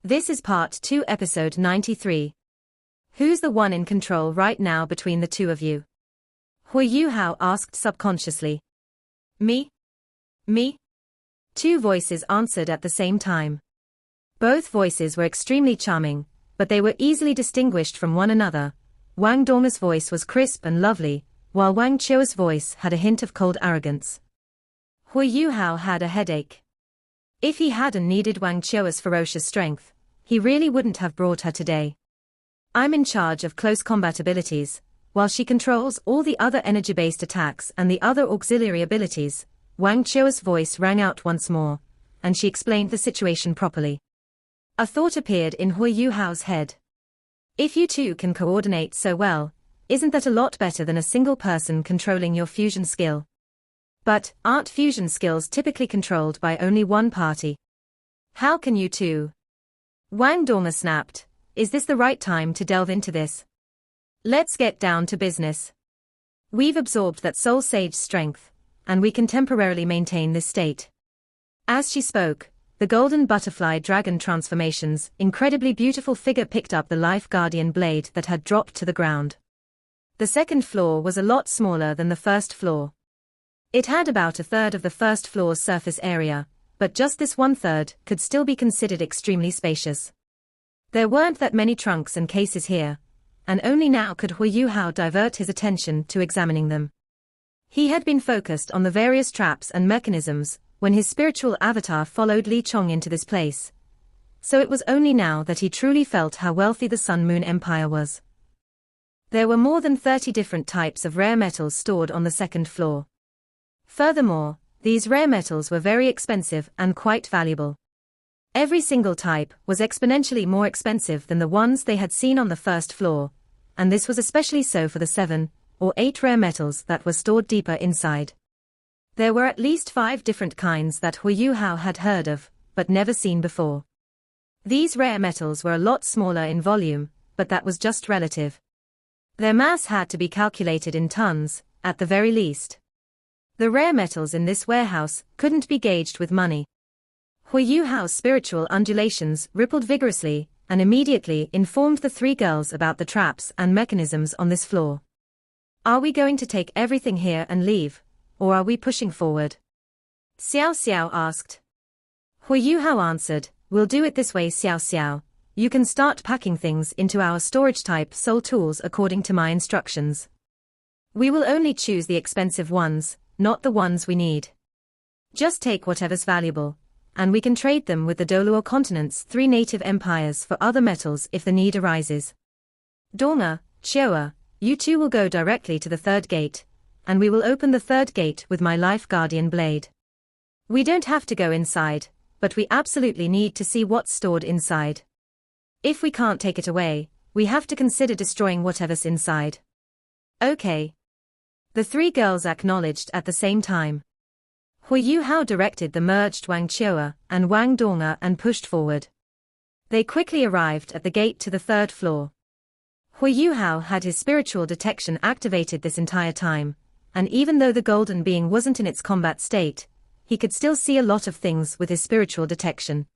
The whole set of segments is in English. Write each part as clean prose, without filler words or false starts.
This is part 2, episode 93. Who's the one in control right now between the two of you? Hui Yuhao asked subconsciously. Me? Me? Two voices answered at the same time. Both voices were extremely charming, but they were easily distinguished from one another. Wang Dong's voice was crisp and lovely, while Wang Qiu's voice had a hint of cold arrogance. Hui Yuhao had a headache. If he hadn't needed Wang Qiu's ferocious strength, he really wouldn't have brought her today. I'm in charge of close combat abilities, while she controls all the other energy-based attacks and the other auxiliary abilities. Wang Qiu's voice rang out once more, and she explained the situation properly. A thought appeared in Hui Yuhao's head. If you two can coordinate so well, isn't that a lot better than a single person controlling your fusion skill? But aren't fusion skills typically controlled by only one party? How can you two? Wang Dong snapped. Is this the right time to delve into this? Let's get down to business. We've absorbed that Soul Sage's strength, and we can temporarily maintain this state. As she spoke, the golden butterfly dragon transformation's incredibly beautiful figure picked up the life guardian blade that had dropped to the ground. The second floor was a lot smaller than the first floor. It had about a third of the first floor's surface area, but just this 1/3 could still be considered extremely spacious. There weren't that many trunks and cases here, and only now could Hui Yuhao divert his attention to examining them. He had been focused on the various traps and mechanisms when his spiritual avatar followed Li Chong into this place, so it was only now that he truly felt how wealthy the Sun Moon Empire was. There were more than 30 different types of rare metals stored on the second floor. Furthermore, these rare metals were very expensive and quite valuable. Every single type was exponentially more expensive than the ones they had seen on the first floor, and this was especially so for the 7 or 8 rare metals that were stored deeper inside. There were at least 5 different kinds that Hui Yuhao had heard of, but never seen before. These rare metals were a lot smaller in volume, but that was just relative. Their mass had to be calculated in tons, at the very least. The rare metals in this warehouse couldn't be gauged with money. Hui Yuhao's spiritual undulations rippled vigorously, and immediately informed the 3 girls about the traps and mechanisms on this floor. Are we going to take everything here and leave, or are we pushing forward? Xiao Xiao asked. Hui Yuhao answered, we'll do it this way, Xiao Xiao. You can start packing things into our storage type soul tools according to my instructions. We will only choose the expensive ones, not the ones we need. Just take whatever's valuable, and we can trade them with the Doluo continent's 3 native empires for other metals if the need arises. Donga, Chioa, you two will go directly to the 3rd gate, and we will open the 3rd gate with my life guardian blade. We don't have to go inside, but we absolutely need to see what's stored inside. If we can't take it away, we have to consider destroying whatever's inside. Okay. The 3 girls acknowledged at the same time. Hui Yuhao directed the merged Wang Qiu and Wang Donga and pushed forward. They quickly arrived at the gate to the 3rd floor. Hui Yuhao had his spiritual detection activated this entire time, and even though the golden being wasn't in its combat state, he could still see a lot of things with his spiritual detection.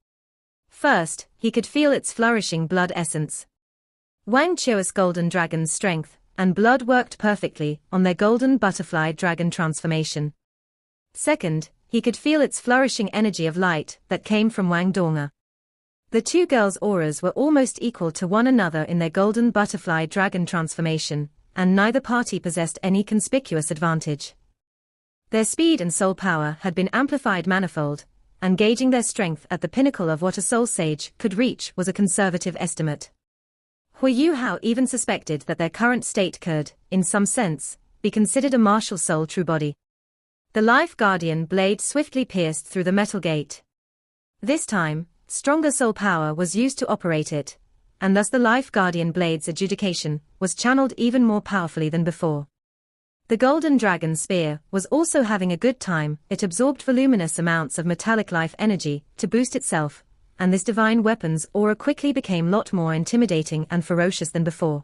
First, he could feel its flourishing blood essence. Wang Qiu's golden dragon's strength and blood worked perfectly on their golden butterfly dragon transformation. Second, he could feel its flourishing energy of light that came from Wang Donga. The 2 girls' auras were almost equal to one another in their golden butterfly dragon transformation, and neither party possessed any conspicuous advantage. Their speed and soul power had been amplified manifold, and gauging their strength at the pinnacle of what a soul sage could reach was a conservative estimate. Hui Yuhao even suspected that their current state could, in some sense, be considered a martial soul true body. The life guardian blade swiftly pierced through the metal gate. This time, stronger soul power was used to operate it, and thus the life guardian blade's adjudication was channeled even more powerfully than before. The golden dragon spear was also having a good time. It absorbed voluminous amounts of metallic life energy to boost itself, and this divine weapon's aura quickly became lot more intimidating and ferocious than before.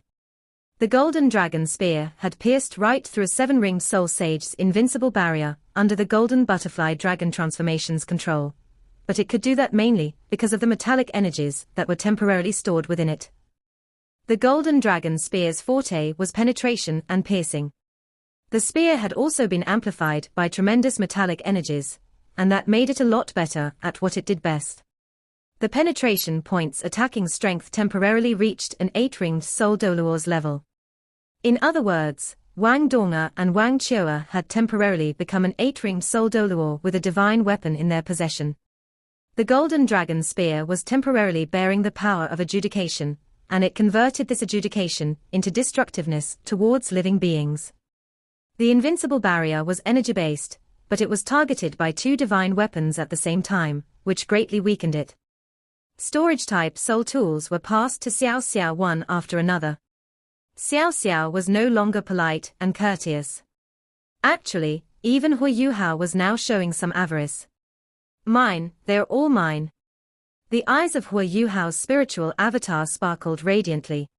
The golden dragon spear had pierced right through a 7-ringed soul sage's invincible barrier under the golden butterfly dragon transformation's control, but it could do that mainly because of the metallic energies that were temporarily stored within it. The Golden Dragon Spear's forte was penetration and piercing. The spear had also been amplified by tremendous metallic energies, and that made it a lot better at what it did best. The penetration point's attacking strength temporarily reached an 8-ringed Sol Doluor's level. In other words, Wang Donga and Wang Chioa had temporarily become an 8-ringed Sol Doluor with a divine weapon in their possession. The Golden Dragon Spear was temporarily bearing the power of adjudication, and it converted this adjudication into destructiveness towards living beings. The invincible barrier was energy-based, but it was targeted by 2 divine weapons at the same time, which greatly weakened it. Storage-type soul tools were passed to Xiao Xiao one after another. Xiao Xiao was no longer polite and courteous. Actually, even Hu Yuhao was now showing some avarice. Mine, they're all mine. The eyes of Hu Yuhao's spiritual avatar sparkled radiantly.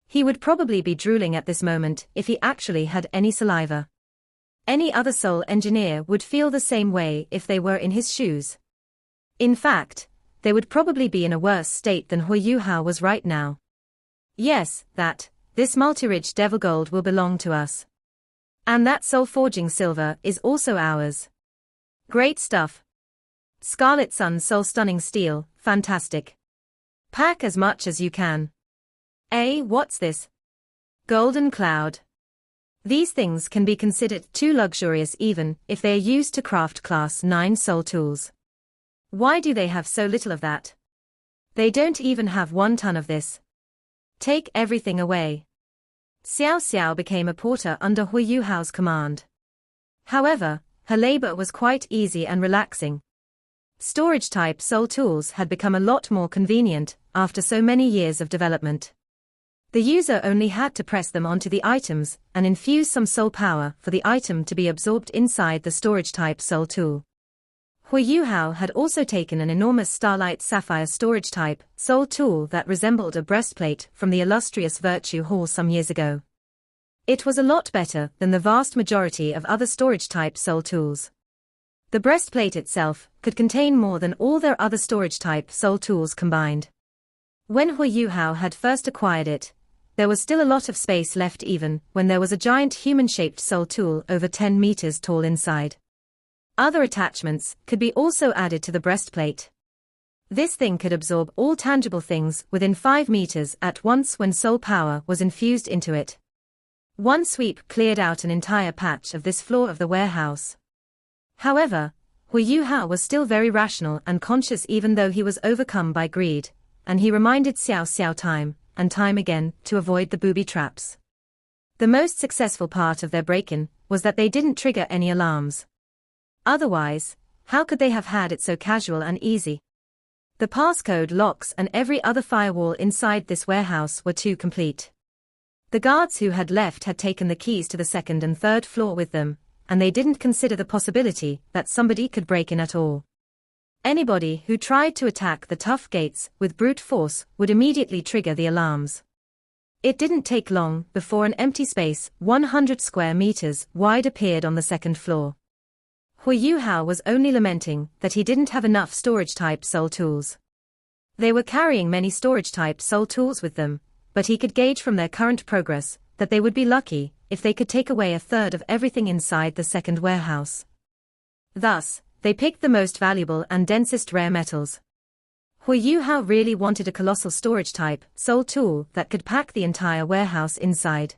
He would probably be drooling at this moment if he actually had any saliva. Any other soul engineer would feel the same way if they were in his shoes. In fact, they would probably be in a worse state than Hu Yuhao was right now. Yes, this multi-ridged devil gold will belong to us. And that soul-forging silver is also ours. Great stuff. Scarlet Sun soul-stunning steel, fantastic. Pack as much as you can. What's this? Golden cloud. These things can be considered too luxurious even if they are used to craft Class 9 soul tools. Why do they have so little of that? They don't even have 1 ton of this. Take everything away. Xiao Xiao became a porter under Hu Yuhao's command. However, her labor was quite easy and relaxing. Storage-type soul tools had become a lot more convenient after so many years of development. The user only had to press them onto the items and infuse some soul power for the item to be absorbed inside the storage-type soul tool. Hu Yuhao had also taken an enormous Starlight Sapphire storage-type soul tool that resembled a breastplate from the illustrious Virtue Hall some years ago. It was a lot better than the vast majority of other storage-type soul tools. The breastplate itself could contain more than all their other storage-type soul tools combined. When Hu Yuhao had first acquired it, there was still a lot of space left even when there was a giant human-shaped soul tool over 10 meters tall inside. Other attachments could be also added to the breastplate. This thing could absorb all tangible things within 5 meters at once when soul power was infused into it. One sweep cleared out an entire patch of this floor of the warehouse. However, Hu Yuhao was still very rational and conscious even though he was overcome by greed, and he reminded Xiao Xiao time and time again to avoid the booby traps. The most successful part of their break-in was that they didn't trigger any alarms. Otherwise, how could they have had it so casual and easy? The passcode locks and every other firewall inside this warehouse were too complete. The guards who had left had taken the keys to the 2nd and 3rd floor with them, and they didn't consider the possibility that somebody could break in at all. Anybody who tried to attack the tough gates with brute force would immediately trigger the alarms. It didn't take long before an empty space 100 square meters wide appeared on the 2nd floor. Hu Yuhao was only lamenting that he didn't have enough storage-type soul tools. They were carrying many storage-type soul tools with them, but he could gauge from their current progress that they would be lucky if they could take away 1/3 of everything inside the 2nd warehouse. Thus, they picked the most valuable and densest rare metals. Hu Yuhao really wanted a colossal storage-type soul tool that could pack the entire warehouse inside.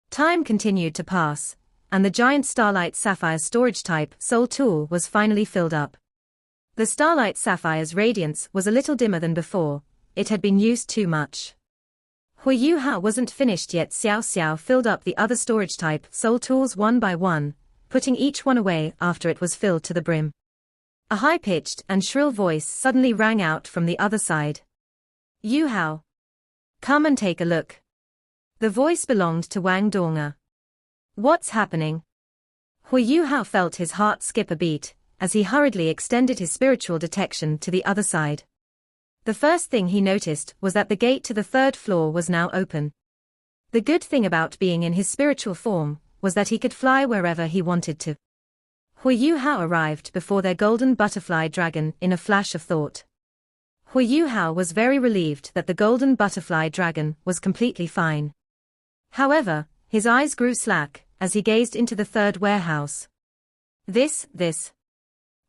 Time continued to pass, and the giant Starlight Sapphire storage-type soul tool was finally filled up. The Starlight Sapphire's radiance was a little dimmer than before, it had been used too much. Hu Yuhao wasn't finished yet. Xiao Xiao filled up the other storage-type soul tools one by one, putting each one away after it was filled to the brim. A high-pitched and shrill voice suddenly rang out from the other side. Yuhao! Come and take a look. The voice belonged to Wang Donga. What's happening? Hu Yuhao felt his heart skip a beat, as he hurriedly extended his spiritual detection to the other side. The first thing he noticed was that the gate to the 3rd floor was now open. The good thing about being in his spiritual form was that he could fly wherever he wanted to. Hui Yuhao arrived before their golden butterfly dragon in a flash of thought. Hui Yuhao was very relieved that the golden butterfly dragon was completely fine. However, his eyes grew slack as he gazed into the third warehouse. This.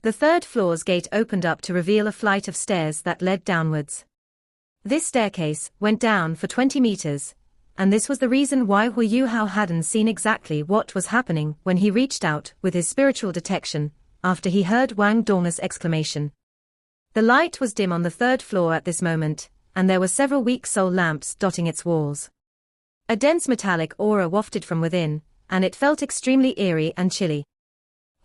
The third floor's gate opened up to reveal a flight of stairs that led downwards. This staircase went down for 20 meters, and this was the reason why Hui Yuhao hadn't seen exactly what was happening when he reached out with his spiritual detection, after he heard Wang Dong's exclamation. The light was dim on the third floor at this moment, and there were several weak soul lamps dotting its walls. A dense metallic aura wafted from within, and it felt extremely eerie and chilly.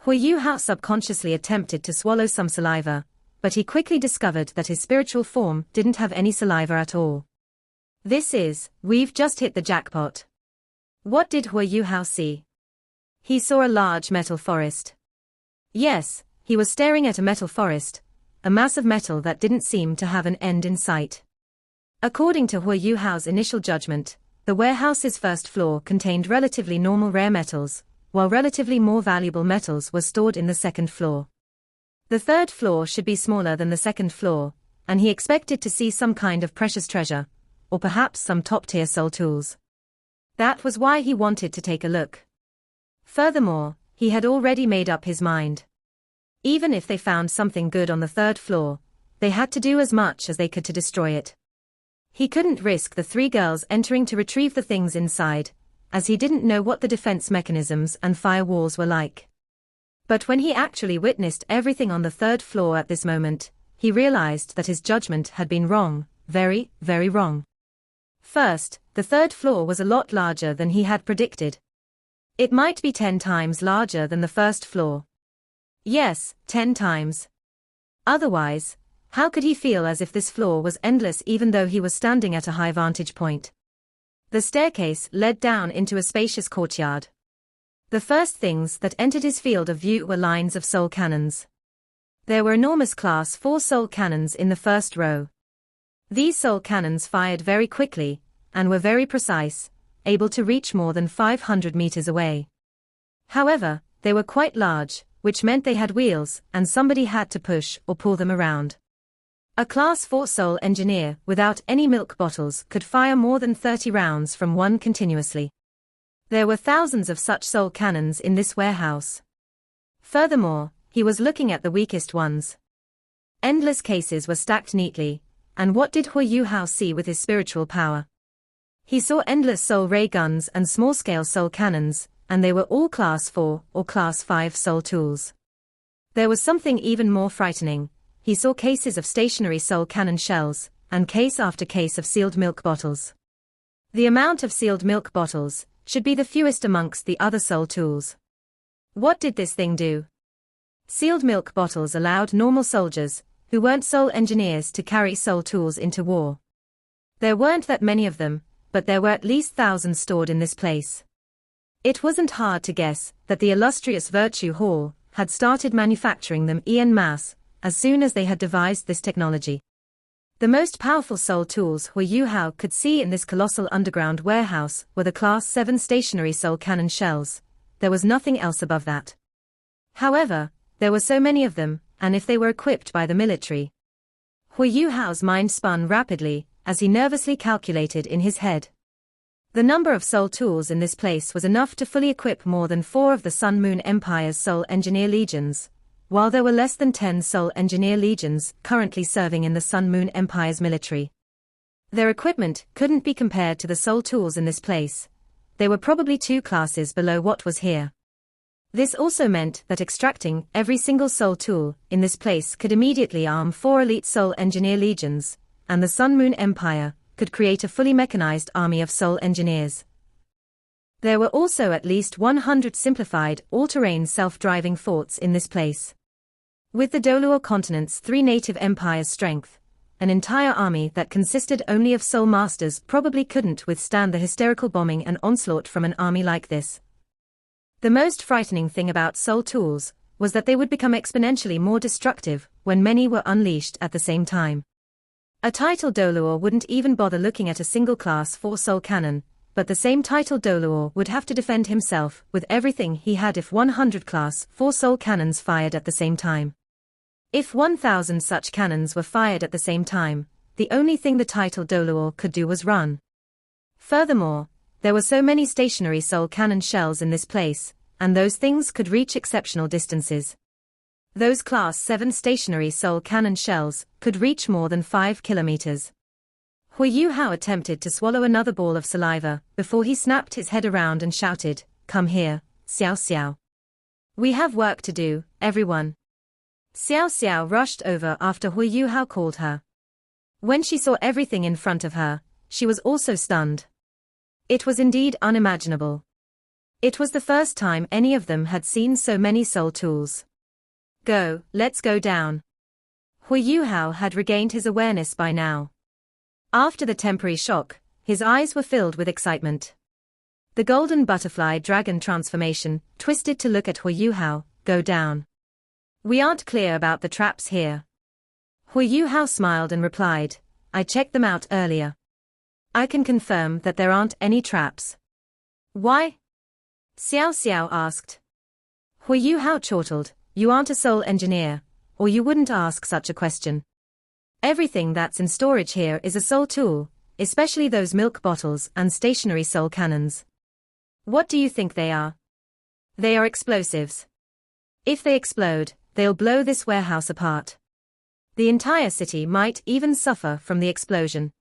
Hui Yuhao subconsciously attempted to swallow some saliva, but he quickly discovered that his spiritual form didn't have any saliva at all. We've just hit the jackpot. What did Hui Yuhao see? He saw a large metal forest. Yes, he was staring at a metal forest, a mass of metal that didn't seem to have an end in sight. According to Hui Yuhao's initial judgment, the warehouse's first floor contained relatively normal rare metals, while relatively more valuable metals were stored in the second floor. The third floor should be smaller than the second floor, and he expected to see some kind of precious treasure, or perhaps some top-tier soul tools. That was why he wanted to take a look. Furthermore, he had already made up his mind. Even if they found something good on the third floor, they had to do as much as they could to destroy it. He couldn't risk the three girls entering to retrieve the things inside, as he didn't know what the defense mechanisms and firewalls were like. But when he actually witnessed everything on the third floor at this moment, he realized that his judgment had been wrong, very, very wrong. First, the third floor was a lot larger than he had predicted. It might be 10 times larger than the first floor. Yes, 10 times. Otherwise, how could he feel as if this floor was endless even though he was standing at a high vantage point? The staircase led down into a spacious courtyard. The first things that entered his field of view were lines of soul cannons. There were enormous Class 4 soul cannons in the first row. These soul cannons fired very quickly, and were very precise, able to reach more than 500 meters away. However, they were quite large, which meant they had wheels, and somebody had to push or pull them around. A Class 4 soul engineer without any milk bottles could fire more than 30 rounds from one continuously. There were thousands of such soul cannons in this warehouse. Furthermore, he was looking at the weakest ones. Endless cases were stacked neatly, and what did Hui Yuhao see with his spiritual power? He saw endless soul ray guns and small-scale soul cannons, and they were all Class 4 or Class 5 soul tools. There was something even more frightening. He saw cases of stationary soul cannon shells, and case after case of sealed milk bottles. The amount of sealed milk bottles should be the fewest amongst the other soul tools. What did this thing do? Sealed milk bottles allowed normal soldiers, who weren't soul engineers, to carry soul tools into war. There weren't that many of them, but there were at least thousands stored in this place. It wasn't hard to guess that the illustrious Virtue Hall had started manufacturing them en masse, as soon as they had devised this technology. The most powerful soul tools Hui Yuhao could see in this colossal underground warehouse were the Class 7 stationary soul cannon shells. There was nothing else above that. However, there were so many of them, and if they were equipped by the military. Hui Yuhao's mind spun rapidly, as he nervously calculated in his head. The number of soul tools in this place was enough to fully equip more than 4 of the Sun Moon Empire's soul engineer legions, while there were less than 10 soul engineer legions currently serving in the Sun Moon Empire's military. Their equipment couldn't be compared to the soul tools in this place. They were probably 2 classes below what was here. This also meant that extracting every single soul tool in this place could immediately arm 4 elite soul engineer legions, and the Sun Moon Empire could create a fully mechanized army of soul engineers. There were also at least 100 simplified all-terrain self-driving forts in this place. With the Doluo continent's 3 native empires' strength, an entire army that consisted only of soul masters probably couldn't withstand the hysterical bombing and onslaught from an army like this. The most frightening thing about soul tools was that they would become exponentially more destructive when many were unleashed at the same time. A title Doluo wouldn't even bother looking at a single Class 4 soul cannon, but the same title Doluor would have to defend himself with everything he had if 100 class 4 soul cannons fired at the same time. If 1,000 such cannons were fired at the same time, the only thing the title Doluor could do was run. Furthermore, there were so many stationary soul cannon shells in this place, and those things could reach exceptional distances. Those Class 7 stationary soul cannon shells could reach more than 5 kilometers. Hu Yuhao attempted to swallow another ball of saliva before he snapped his head around and shouted, "Come here, Xiao Xiao. We have work to do, everyone." Xiao Xiao rushed over after Hu Yuhao called her. When she saw everything in front of her, she was also stunned. It was indeed unimaginable. It was the first time any of them had seen so many soul tools. "Go, let's go down." Hu Yuhao had regained his awareness by now. After the temporary shock, his eyes were filled with excitement. The golden butterfly dragon transformation twisted to look at Hu Yuhao. "Go down. We aren't clear about the traps here." Hu Yuhao smiled and replied, "I checked them out earlier. I can confirm that there aren't any traps." "Why?" Xiao Xiao asked. Hu Yuhao chortled, "You aren't a soul engineer, or you wouldn't ask such a question. Everything that's in storage here is a soul tool, especially those milk bottles and stationary soul cannons. What do you think they are? They are explosives. If they explode, they'll blow this warehouse apart. The entire city might even suffer from the explosion.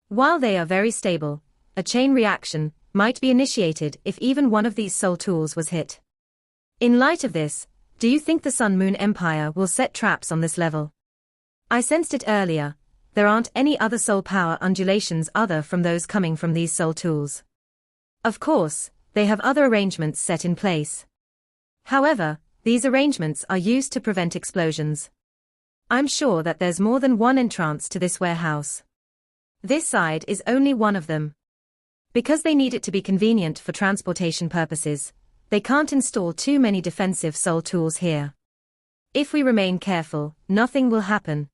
While they are very stable, a chain reaction might be initiated if even one of these soul tools was hit. In light of this, do you think the Sun Moon Empire will set traps on this level? I sensed it earlier, there aren't any other soul power undulations other from those coming from these soul tools. Of course, they have other arrangements set in place. However, these arrangements are used to prevent explosions. I'm sure that there's more than one entrance to this warehouse. This side is only one of them. Because they need it to be convenient for transportation purposes, they can't install too many defensive soul tools here. If we remain careful, nothing will happen."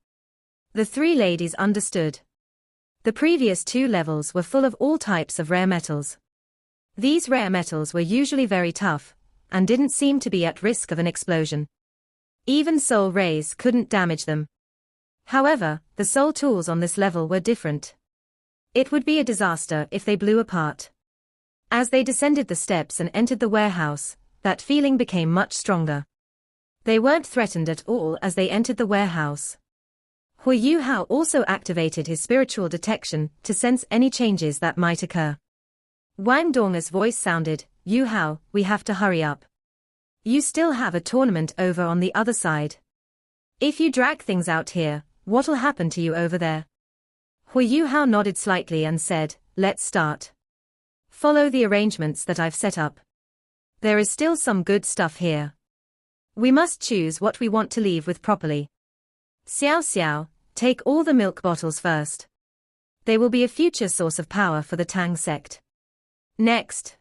The three ladies understood. The previous 2 levels were full of all types of rare metals. These rare metals were usually very tough, and didn't seem to be at risk of an explosion. Even soul rays couldn't damage them. However, the soul tools on this level were different. It would be a disaster if they blew apart. As they descended the steps and entered the warehouse, that feeling became much stronger. They weren't threatened at all as they entered the warehouse. Hu Yuhao also activated his spiritual detection to sense any changes that might occur. Wang Dong's voice sounded, "Yuhao, we have to hurry up. You still have a tournament over on the other side. If you drag things out here, what'll happen to you over there?" Hu Yuhao nodded slightly and said, "Let's start. Follow the arrangements that I've set up. There is still some good stuff here. We must choose what we want to leave with properly. Xiao Xiao, take all the milk bottles first. They will be a future source of power for the Tang sect." Next.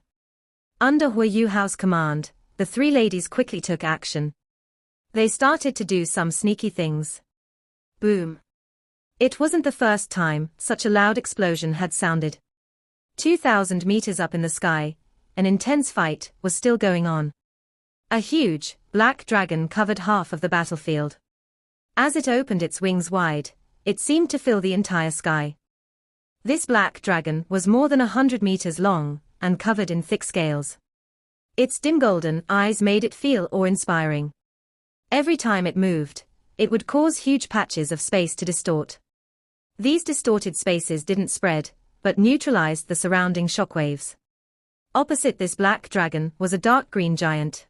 Under Hu Yuhao's command, the 3 ladies quickly took action. They started to do some sneaky things. Boom. It wasn't the first time such a loud explosion had sounded. 2,000 meters up in the sky, an intense fight was still going on. A huge, black dragon covered half of the battlefield. As it opened its wings wide, it seemed to fill the entire sky. This black dragon was more than 100 meters long, and covered in thick scales. Its dim golden eyes made it feel awe-inspiring. Every time it moved, it would cause huge patches of space to distort. These distorted spaces didn't spread, but neutralized the surrounding shockwaves. Opposite this black dragon was a dark green giant.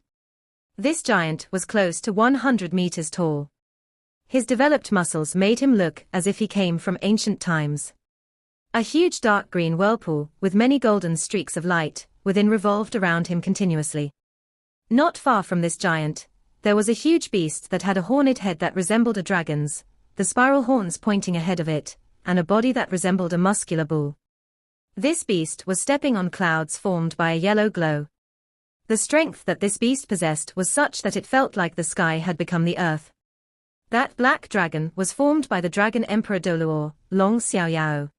This giant was close to 100 meters tall. His developed muscles made him look as if he came from ancient times. A huge dark green whirlpool with many golden streaks of light within revolved around him continuously. Not far from this giant, there was a huge beast that had a horned head that resembled a dragon's, the spiral horns pointing ahead of it, and a body that resembled a muscular bull. This beast was stepping on clouds formed by a yellow glow. The strength that this beast possessed was such that it felt like the sky had become the earth. That black dragon was formed by the Dragon Emperor Doluor, Long Xiaoyao.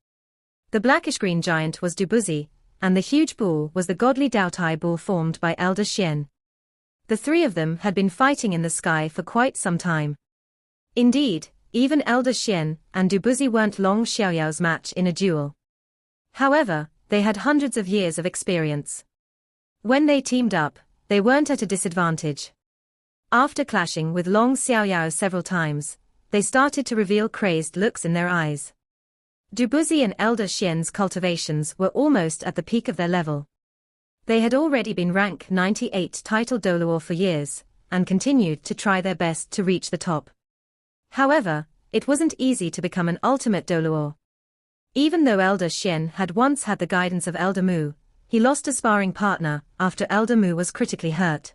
The blackish-green giant was Dubuzi, and the huge bull was the godly Daotai bull formed by Elder Xian. The three of them had been fighting in the sky for quite some time. Indeed, even Elder Xian and Dubuzi weren't Long Xiaoyao's match in a duel. However, they had hundreds of years of experience. When they teamed up, they weren't at a disadvantage. After clashing with Long Xiaoyao several times, they started to reveal crazed looks in their eyes. Dubuzi and Elder Xian's cultivations were almost at the peak of their level. They had already been rank 98 title Doluo for years, and continued to try their best to reach the top. However, it wasn't easy to become an ultimate Doluo. Even though Elder Xian had once had the guidance of Elder Mu, he lost a sparring partner after Elder Mu was critically hurt.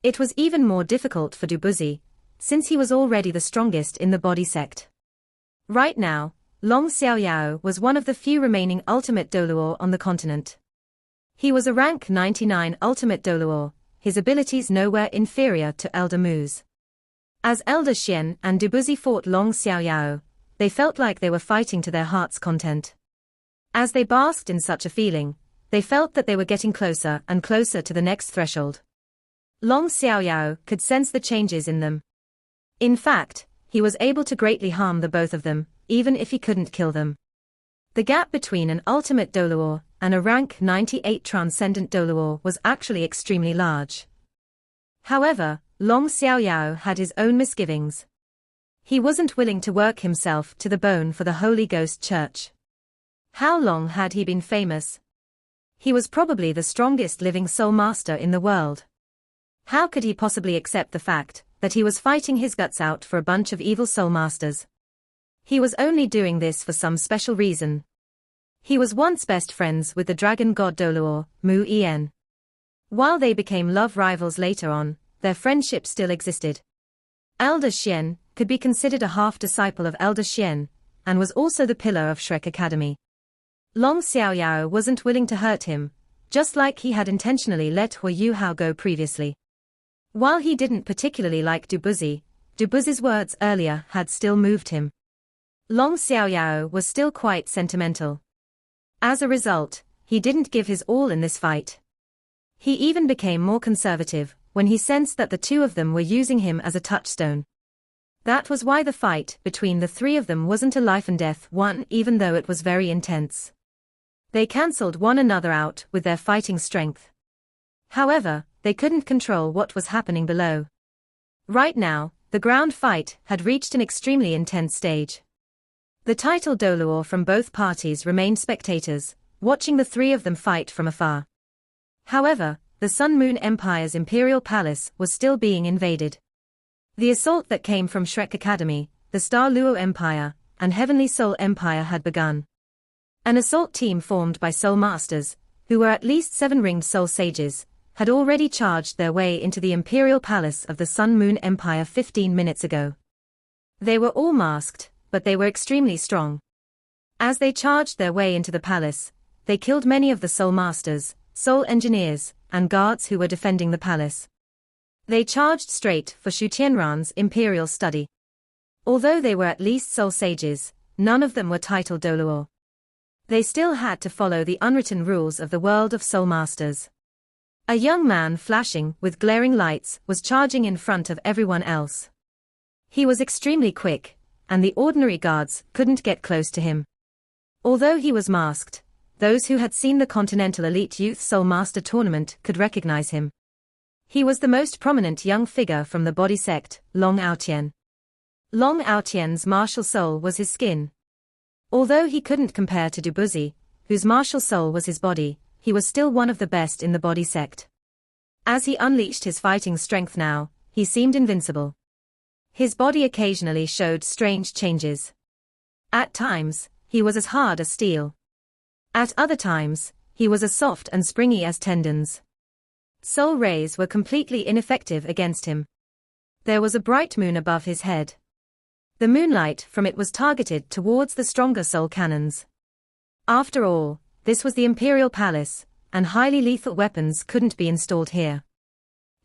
It was even more difficult for Dubuzi, since he was already the strongest in the body sect. Right now, Long Xiaoyao was one of the few remaining ultimate Doluo on the continent. He was a rank 99 ultimate Doluo, his abilities nowhere inferior to Elder Mu's. As Elder Xian and Dubuzi fought Long Xiaoyao, they felt like they were fighting to their heart's content. As they basked in such a feeling, they felt that they were getting closer and closer to the next threshold. Long Xiaoyao could sense the changes in them. In fact, he was able to greatly harm the both of them, even if he couldn't kill them. The gap between an ultimate Doluo and a rank 98 transcendent Doluo was actually extremely large. However, Long Xiaoyao had his own misgivings. He wasn't willing to work himself to the bone for the Holy Ghost Church. How long had he been famous? He was probably the strongest living soul master in the world. How could he possibly accept the fact that he was fighting his guts out for a bunch of evil soul masters? He was only doing this for some special reason. He was once best friends with the dragon god Doluo, Mu Yen. While they became love rivals later on, their friendship still existed. Elder Xian could be considered a half-disciple of Elder Xian, and was also the pillar of Shrek Academy. Long Xiaoyao wasn't willing to hurt him, just like he had intentionally let Hu Yuhao go previously. While he didn't particularly like Dubuzi's words earlier had still moved him. Long Xiaoyao was still quite sentimental. As a result, he didn't give his all in this fight. He even became more conservative when he sensed that the two of them were using him as a touchstone. That was why the fight between the three of them wasn't a life-and-death one, even though it was very intense. They cancelled one another out with their fighting strength. However, they couldn't control what was happening below. Right now, the ground fight had reached an extremely intense stage. The title Doluo from both parties remained spectators, watching the three of them fight from afar. However, the Sun Moon Empire's imperial palace was still being invaded. The assault that came from Shrek Academy, the Star Luo Empire, and Heavenly Soul Empire had begun. An assault team formed by soul masters, who were at least 7 ringed soul sages, had already charged their way into the imperial palace of the Sun Moon Empire 15 minutes ago. They were all masked, but they were extremely strong. As they charged their way into the palace, they killed many of the soul masters, soul engineers, and guards who were defending the palace. They charged straight for Shu Tianran's imperial study. Although they were at least soul sages, none of them were titled Doluo. They still had to follow the unwritten rules of the world of soul masters. A young man flashing with glaring lights was charging in front of everyone else. He was extremely quick, and the ordinary guards couldn't get close to him. Although he was masked, those who had seen the Continental Elite Youth Soul Master Tournament could recognize him. He was the most prominent young figure from the body sect, Long Aotian. Long Aotian's martial soul was his skin. Although he couldn't compare to Dubuzi, whose martial soul was his body, he was still one of the best in the body sect. As he unleashed his fighting strength now, he seemed invincible. His body occasionally showed strange changes. At times, he was as hard as steel. At other times, he was as soft and springy as tendons. Soul rays were completely ineffective against him. There was a bright moon above his head. The moonlight from it was targeted towards the stronger soul cannons. After all, this was the Imperial Palace, and highly lethal weapons couldn't be installed here.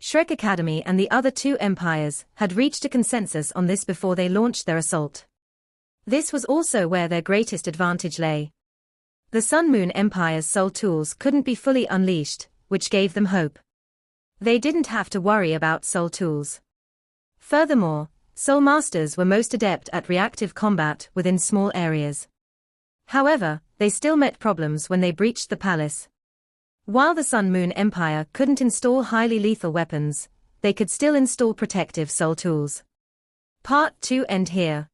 Shrek Academy and the other 2 empires had reached a consensus on this before they launched their assault. This was also where their greatest advantage lay. The Sun Moon Empire's soul tools couldn't be fully unleashed, which gave them hope. They didn't have to worry about soul tools. Furthermore, Soul Masters were most adept at reactive combat within small areas. However, they still met problems when they breached the palace. While the Sun Moon Empire couldn't install highly lethal weapons, they could still install protective soul tools. Part 2 end here.